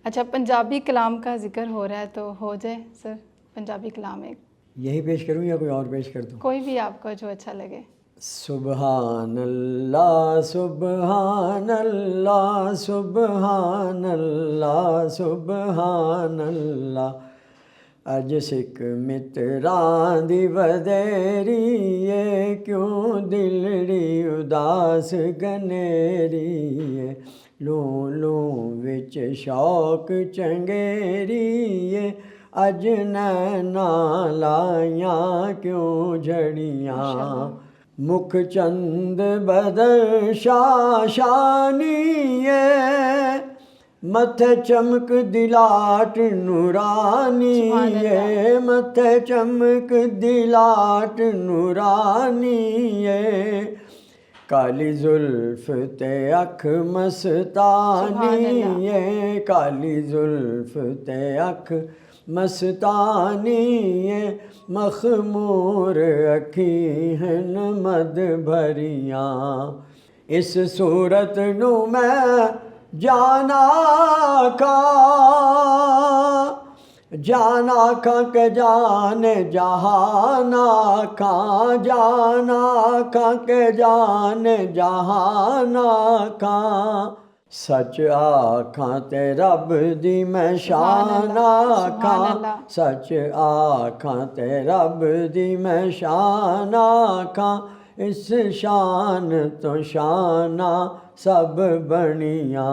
اچھا، پنجابی کلام کا ذکر ہو رہا ہے تو ہو جائے سر پنجابی کلام ایک یہی پیش کروں یا کوئی اور پیش کر دوں؟ کوئی بھی آپ کو جو اچھا لگے. سبحان اللہ سبحان اللہ سبحان اللہ سبحان اللہ اج سکھ متراں دی ودیری ہے کیوں دلڑی اداس گنیری ہے لوں لوں وچ شوق چنگیری ہے اج نینا لائیاں کیوں جھڑیاں مکھ چند بدر شاشانی ہے متھے چمک دلاٹ نورانی ہے متھے چمک دلاٹ نورانی ہے کالی زلف تے اکھ مستانی ہے کالی زلف تے اکھ مستانی ہے مخمور اکھی ہیں مد بھریاں اس صورت نو میں جانا کھا کہ جان جہان کھا جانا کھا کہ جان جہان کھا سچ آکھاں تے رب دی میں شان آکھاں سچ آکھاں تے رب دی میں شان آکھاں اس شان تو شاناں سب بنیاں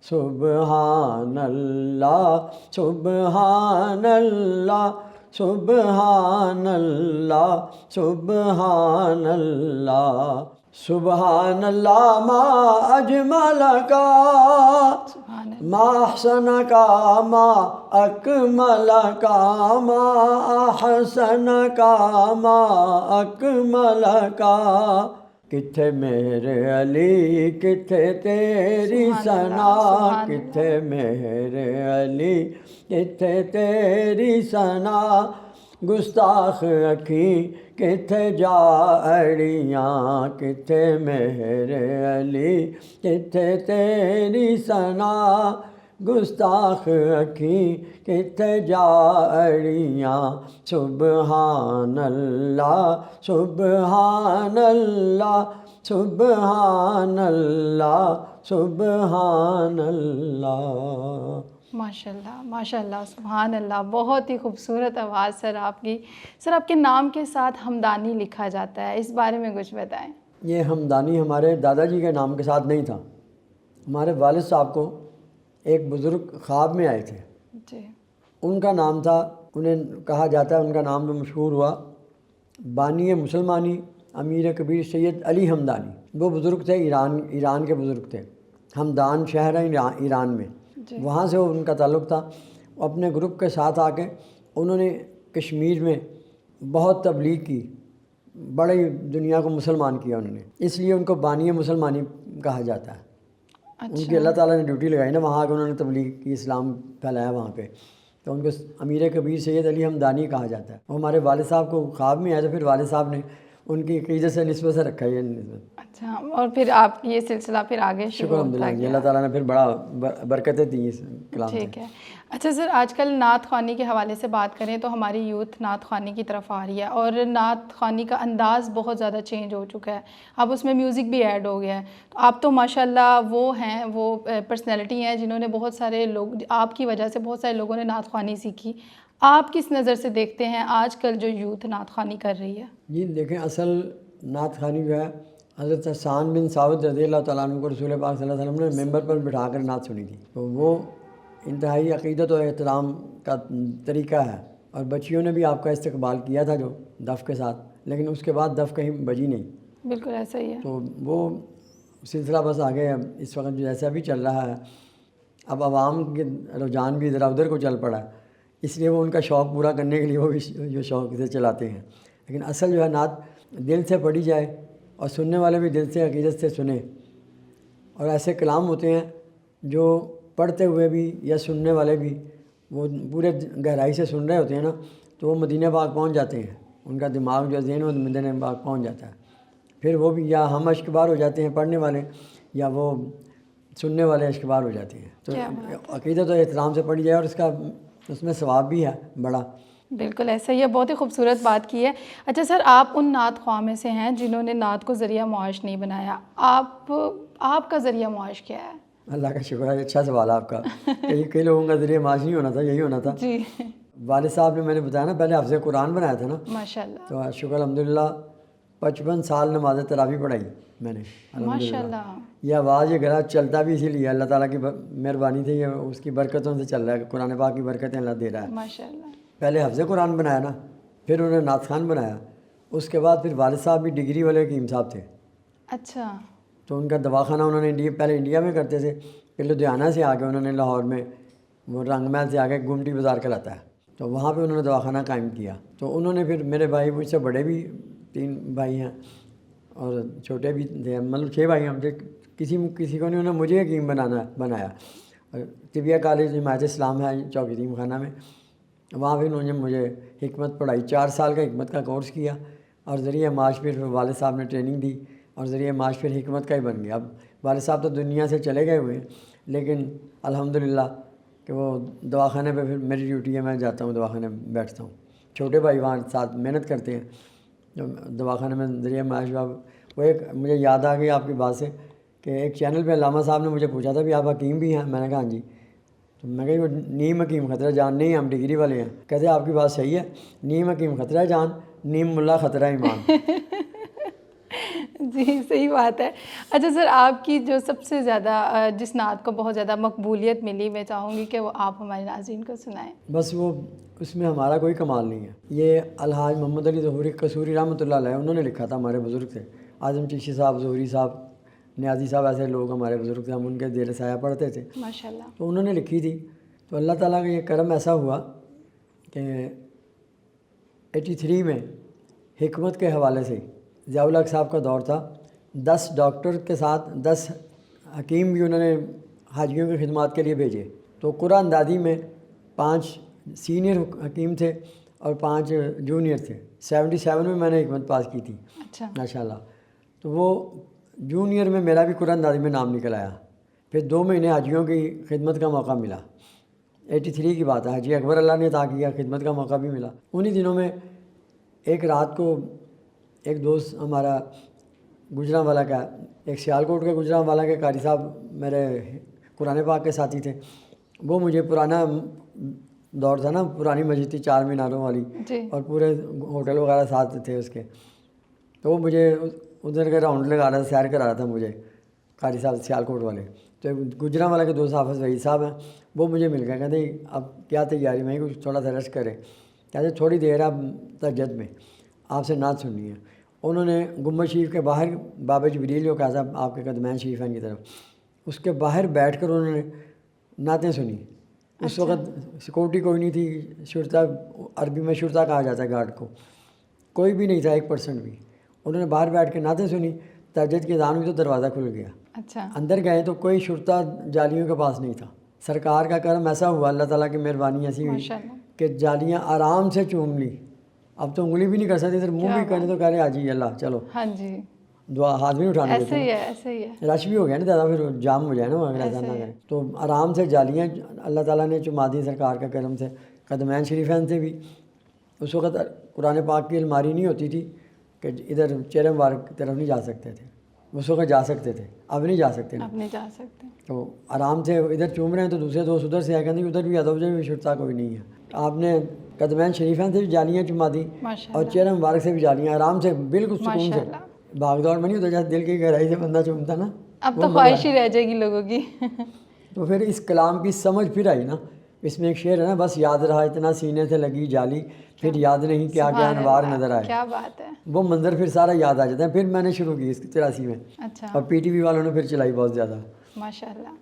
سبحان اللہ سبحان اللہ سبحان اللہ سبحان اللہ سبحان اللہ ما اجمل کا ما احسن کا ما اکمل کا ما احسن کا ما اکمل کا کتھے میرے علی کتھے تیری ثنا کتھے میرے علی کتھے تیری ثنا گستاخ اکھی کتھے جا اڑیاں کتھے میرے علی کتھے تیری ثنا گستاخ اکھی کتھے جا اڑیاں سبحان اللہ سبحان اللہ سبحان اللہ سبحان اللہ. ماشاء اللہ ماشاء اللہ سبحان اللہ. بہت ہی خوبصورت آواز سر آپ کی. سر آپ کے نام کے ساتھ ہمدانی لکھا جاتا ہے، اس بارے میں کچھ بتائیں. یہ ہمدانی ہمارے دادا جی کے نام کے ساتھ نہیں تھا. ہمارے والد صاحب کو ایک بزرگ خواب میں آئے تھے جی. ان کا نام تھا، انہیں کہا جاتا ہے ان کا نام بھی مشہور ہوا بانی مسلمانی امیر کبیر سید علی ہمدانی. وہ بزرگ تھے، ایران کے بزرگ تھے. ہمدان شہر ہے ایران میں، وہاں سے ان کا تعلق تھا. اپنے گروپ کے ساتھ آ کے انہوں نے کشمیر میں بہت تبلیغ کی، بڑی دنیا کو مسلمان کیا انہوں نے، اس لیے ان کو بانی مسلمانی کہا جاتا ہے. ان کی اللہ تعالیٰ نے ڈیوٹی لگائی نا وہاں کے، انہوں نے تبلیغ کی، اسلام پھیلایا وہاں پہ، تو ان کو امیر کبیر سید علی ہمدانی کہا جاتا ہے. وہ ہمارے والد صاحب کو خواب میں آیا تو پھر والد صاحب نے ان کی عقیدت سے نسبت سے رکھا یہ نسبت. اچھا، اور پھر آپ یہ سلسلہ پھر آگے شکر الحمد للہ اللہ تعالیٰ نے پھر بڑا برکتیں دی اس کلام سے. ٹھیک ہے. اچھا سر، آج کل نعت خوانی کے حوالے سے بات کریں تو ہماری یوتھ نعت خوانی کی طرف آ رہی ہے، اور نعت خوانی کا انداز بہت زیادہ چینج ہو چکا ہے. اب اس میں میوزک بھی ایڈ ہو گیا ہے. تو آپ تو ماشاءاللہ وہ ہیں، وہ پرسنالٹی ہیں جنہوں نے بہت سارے لوگ، آپ کی وجہ سے بہت سارے لوگوں نے نعت خوانی سیکھی. آپ کس نظر سے دیکھتے ہیں آج کل جو یوتھ نعت خوانی کر رہی ہے؟ جی دیکھیں، اصل نعت خوانی جو ہے حضرت حسان بن ثابت رضی اللہ تعالیٰ عنہ کو رسول پاک صلی اللہ علیہ وسلم نے ممبر پر بٹھا کر نعت سنی تھی. تو وہ انتہائی عقیدت و احترام کا طریقہ ہے، اور بچیوں نے بھی آپ کا استقبال کیا تھا جو دف کے ساتھ، لیکن اس کے بعد دف کہیں بجی نہیں. بالکل ایسا ہی ہے. تو وہ سلسلہ بس آگے اس وقت جیسا بھی چل رہا ہے، اب عوام کے رجحان بھی ذرا ادھر کو چل پڑا ہے، اس لیے وہ ان کا شوق پورا کرنے کے لیے وہ بھی جو شوق سے چلاتے ہیں. لیکن اصل جو ہے نعت دل سے پڑھی جائے اور سننے والے بھی دل سے عقیدت سے سنیں. اور ایسے کلام ہوتے ہیں جو پڑھتے ہوئے بھی یا سننے والے بھی وہ پورے گہرائی سے سن رہے ہوتے ہیں نا، تو وہ مدینہ پاک پہنچ جاتے ہیں. ان کا دماغ جو ذہن وہ مدینہ پاک پہنچ جاتا ہے. پھر وہ بھی یا ہم اشک بار ہو جاتے ہیں پڑھنے والے، یا وہ سننے والے اشکبار ہو جاتے ہیں. تو کیا بات عقیدت و احترام سے پڑھی جائے اور اس میں ثواب بھی ہے بڑا. بالکل ایسا ہی ہے. بہت ہی خوبصورت بات کی ہے. اچھا سر، آپ ان نعت خواہ میں سے ہیں جنہوں نے نعت کو ذریعہ معاش نہیں بنایا. آپ کا ذریعہ معاش کیا ہے؟ اللہ کا شکر ہے. اچھا سوال ہے آپ کا. کئی لوگوں کا ذریعہ معاش نہیں ہونا تھا، یہی ہونا تھا. جی والد صاحب نے، میں نے بتایا نا پہلے حفظ قرآن بنایا تھا نا، ماشاء اللہ تو شکر الحمدللہ 55 سال نماز تراویح پڑھائی میں نے ماشاء الحمدللہ. اللہ. یہ آواز یہ گلا چلتا بھی اسی لیے اللہ تعالیٰ کی مہربانی سے، یہ اس کی برکتوں سے چل رہا ہے. قرآن پاک کی برکتیں اللہ دے رہا ہے. ماشاء اللہ. پہلے حفظ قرآن بنایا نا، پھر انہوں نے نعت خوان بنایا. اس کے بعد پھر والد صاحب بھی ڈگری والے حکیم صاحب تھے. اچھا. تو ان کا دواخانہ انہوں نے پہلے انڈیا میں کرتے تھے، پھر لدھیانہ سے آگے انہوں نے لاہور میں، وہ رنگ محل سے آگے گمٹی بازار کہلاتا ہے، تو وہاں پہ انہوں نے دواخانہ قائم کیا. تو انہوں نے پھر، میرے بھائی مجھ سے بڑے بھی 3 بھائی ہیں اور چھوٹے بھی تھے، مطلب 6 بھائی ہیں ہم سے. کسی کو نہیں، انہوں نے مجھے حکیم بنایا. طبیہ کالج حمایت اسلام ہے چوک یتیم خانہ میں، وہاں پہ انہوں نے مجھے حکمت پڑھائی. 4 سال کا حکمت کا کورس کیا اور ذریعہ معاش پھر والد صاحب نے ٹریننگ دی اور ذریعہ معاش پھر حکمت کا ہی بن گیا. اب والد صاحب تو دنیا سے چلے گئے ہوئے ہیں، لیکن الحمدللہ کہ وہ دواخانے پہ پھر میری ڈیوٹی ہے، میں جاتا ہوں دواخانے میں بیٹھتا ہوں. چھوٹے بھائی وہاں ساتھ محنت کرتے ہیں جو دواخانے میں ذریعہ معاش. وہ ایک مجھے یاد آ گئی آپ کی بات سے کہ ایک چینل پہ علامہ صاحب نے مجھے پوچھا تھا بھی آپ حکیم بھی ہیں؟ میں نے کہا ہاں جی. تو میں کہا وہ نیم حکیم خطرہ جان نہیں، ہم ڈگری والے ہیں. کہتے آپ کی بات صحیح ہے، نیم حکیم خطرہ جان، نیم ملا خطرہ ایمان. جی صحیح بات ہے. اچھا سر، آپ کی جو سب سے زیادہ جس نعت کو بہت زیادہ مقبولیت ملی، میں چاہوں گی کہ وہ آپ ہمارے ناظرین کو سنائیں. بس وہ اس میں ہمارا کوئی کمال نہیں ہے. یہ الحاج محمد علی ظہوری قصوری رحمۃ اللہ علیہ انہوں نے لکھا تھا. ہمارے بزرگ تھے، اعظم چشتی صاحب، ظہوری صاحب، نیازی صاحب، ایسے لوگ ہمارے بزرگ تھے. ہم ان کے زیر سایہ پڑھتے تھے. ماشاء اللہ. تو انہوں نے لکھی تھی. تو اللہ تعالیٰ کا یہ کرم ایسا ہوا کہ 83 میں حکمت کے حوالے سے ضیاء الحق صاحب کا دور تھا. 10 ڈاکٹر کے ساتھ 10 حکیم بھی انہوں نے حاجیوں کی خدمات کے لیے بھیجے. تو قرآن اندازی میں 5 سینئر حکیم تھے اور 5 جونیئر تھے. 77 میں نے حکمت پاس کی تھی. اچھا ماشاء اللہ. تو وہ جونیئر میں میرا بھی قرآن اندازی میں نام نکل آیا. پھر 2 مہینے حاجیوں کی خدمت کا موقع ملا. 83 کی بات ہے. حاجی اکبر اللہ نے عطا کیا، خدمت کا موقع بھی ملا. انہی دنوں میں ایک رات کو ایک دوست ہمارا گجرانوالہ کا، ایک سیالکوٹ کے گجرانوالہ کے قاری صاحب میرے قرآن پاک کے ساتھی تھے. وہ مجھے، پرانا دور تھا نا، پرانی مسجد تھی 4 میناروں والی، جی. اور پورے ہوٹل وغیرہ ساتھ تھے اس کے. تو وہ مجھے ادھر کے راؤنڈ لگا رہا تھا، سیر کرا رہا تھا مجھے، قاری صاحب سیالکوٹ والے. تو گجرانوالہ کے دوست حافظ وحید صاحب ہیں، وہ مجھے مل گئے. کہتے اب کیا تیاری میں کچھ تھوڑا سا رش کرے. کہتے تھوڑی دیر اب تہجد میں آپ سے نعت سننی ہے. انہوں نے گنبد شریف کے باہر، باب جبریل جو کہا صاحب آپ کے قدمین شریف ہیں کی طرف، اس کے باہر بیٹھ کر انہوں نے نعتیں سنی. اس وقت سیکورٹی کوئی نہیں تھی، شرطا، عربی میں شرطا کہا جاتا ہے گارڈ کو، کوئی بھی نہیں تھا 1% بھی. انہوں نے باہر بیٹھ کے نعتیں سنی. تہجد کی اذان ہوئی تو دروازہ کھل گیا. اچھا. اندر گئے تو کوئی شرطا جالیوں کے پاس نہیں تھا. سرکار کا کرم ایسا ہوا، اللہ تعالیٰ کی مہربانی ایسی ہوئی ماشاء اللہ. کہ جالیاں آرام سے چوم لی. اب تو انگلی بھی نہیں کر سکتی، صرف منہ بھی کرنے تو کہہ رہے حاجی اللہ چلو ہاں جی. دعا، ہاتھ بھی نہیں اٹھانے ایسے دیتے. ہی ہے، ایسے ہی ہے. رش بھی ہو گیا نا زیادہ، پھر جام ہو جائے نا اگر ایسا نہ کرے. تو آرام سے جالیاں اللہ تعالیٰ نے چما دی سرکار کا کرم سے. قدمین شریفین سے بھی اس وقت قرآن پاک کی الماری نہیں ہوتی تھی کہ ادھر چیرم وار کی طرف نہیں جا سکتے تھے. اس وقت جا سکتے تھے، اب نہیں جا سکتے. اب نہیں جا سکتے. تو آرام سے ادھر چوم رہے ہیں تو دوسرے دوست ادھر سے آئے کہتے ہیں ادھر بھی ادب بھی شرطا کوئی نہیں ہے. آپ نے قدمین شریفین سے بھی جالیاں چما دی اور چہرہ مبارک سے بھی جالیاں، آرام سے بالکل سکون سے. بھاگ دوڑ میں نہیں ہوتا جیسے دل کی گہرائی سے بندہ چومتا نا. اب تو خواہش ہی رہ جائے گی لوگوں کی. تو پھر اس کلام کی سمجھ پھر آئی نا. اس میں ایک شعر ہے نا، بس یاد رہا اتنا سینے سے لگی جالی، پھر یاد نہیں کیا کیا انوار نظر آئے. کیا بات ہے. وہ منظر پھر سارا یاد آ جاتا ہے. پھر میں نے شروع کی اس 83 میں. اچھا. اور PTV والوں نے پھر چلائی بہت زیادہ. ماشاء اللہ.